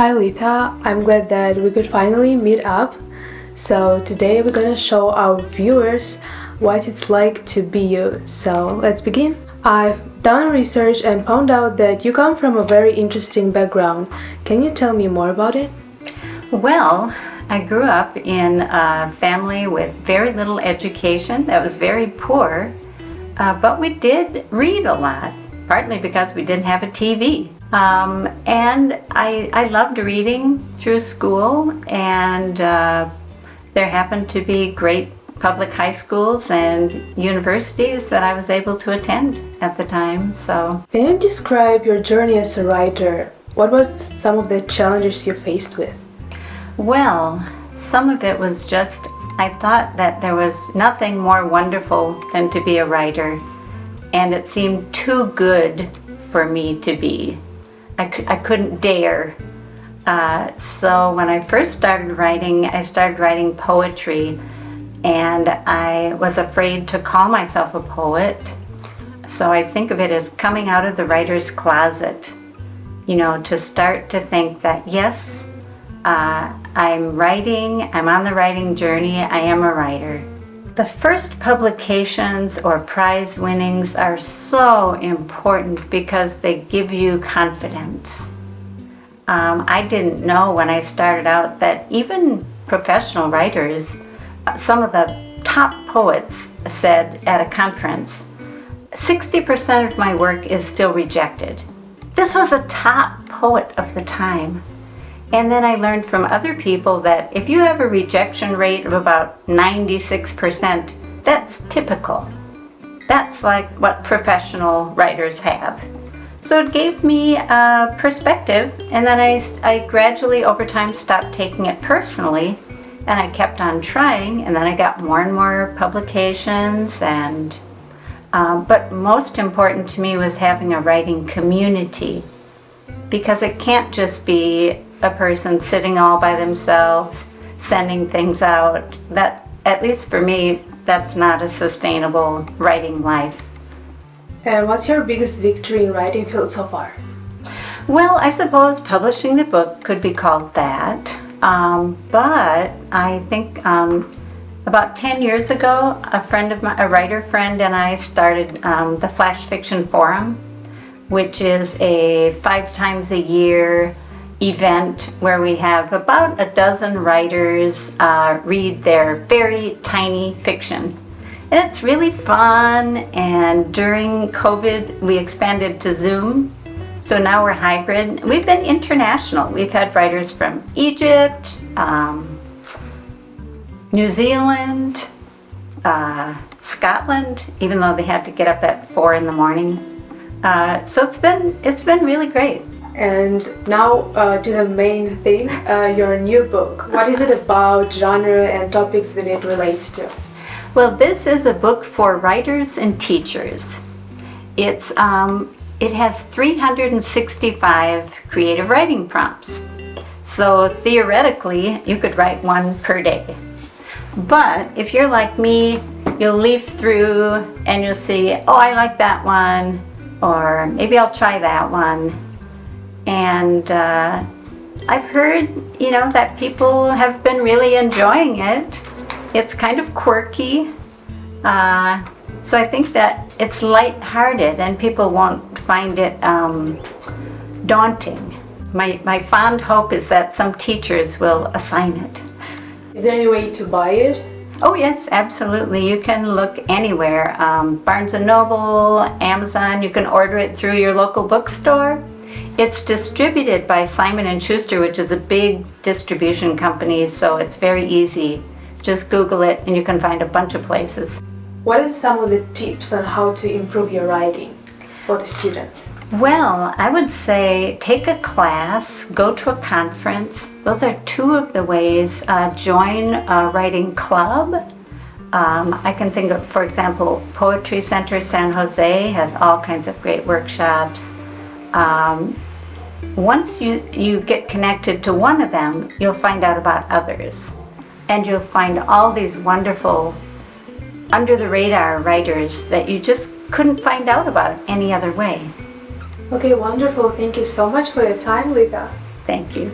Hi Lita, I'm glad that we could finally meet up. So today we're gonna show our viewers what it's like to be you. So let's begin. I've done research and found out that you come from a very interesting background. Can you tell me more about it? Well, I grew up in a family with very little education that was very poor, but we did read a lot, partly because we didn't have a TV. And I loved reading through school, and there happened to be great public high schools and universities that I was able to attend at the time. So, can you describe your journey as a writer? What was some of the challenges you faced with? Well, some of it was just, I thought that there was nothing more wonderful than to be a writer, and it seemed too good for me to be. I couldn't dare. So when I first started writing, I started writing poetry, and I was afraid to call myself a poet. So I think of it as coming out of the writer's closet, to start to think that yes, I'm writing, I'm on the writing journey, I am a writer. The first publications or prize winnings are so important because they give you confidence. I didn't know when I started out that even professional writers, some of the top poets said at a conference, 60% of my work is still rejected. This was a top poet of the time. And then I learned from other people that if you have a rejection rate of about 96%, that's typical. That's like what professional writers have. So it gave me a perspective, and then I gradually over time stopped taking it personally, and I kept on trying, and then I got more and more publications, but most important to me was having a writing community, because it can't just be a person sitting all by themselves, sending things out. That, at least for me, that's not a sustainable writing life. And what's your biggest victory in writing field so far? Well, I suppose publishing the book could be called that. But I think about 10 years ago, a writer friend and I started the Flash Fiction Forum, which is a 5 times a year event where we have about a dozen writers read their very tiny fiction. And it's really fun, and during COVID we expanded to Zoom, so now we're hybrid. We've been international. We've had writers from Egypt, New Zealand, Scotland, even though they had to get up at 4 in the morning. So it's been really great. And now to the main thing, your new book. What is it about, genre, and topics that it relates to? Well, this is a book for writers and teachers. It has 365 creative writing prompts. So theoretically, you could write one per day. But if you're like me, you'll leaf through and you'll see, oh, I like that one, or maybe I'll try that one. And I've heard, that people have been really enjoying it. It's kind of quirky. So I think that it's lighthearted and people won't find it daunting. My fond hope is that some teachers will assign it. Is there any way to buy it? Oh yes, absolutely. You can look anywhere. Barnes & Noble, Amazon. You can order it through your local bookstore. It's distributed by Simon & Schuster, which is a big distribution company, so it's very easy. Just Google it and you can find a bunch of places. What are some of the tips on how to improve your writing for the students? Well, I would say take a class, go to a conference. Those are 2 of the ways. Join a writing club. I can think of, for example, Poetry Center San Jose has all kinds of great workshops. Once you get connected to one of them, you'll find out about others. And you'll find all these wonderful, under-the-radar writers that you just couldn't find out about any other way. Okay, wonderful. Thank you so much for your time, Lita. Thank you.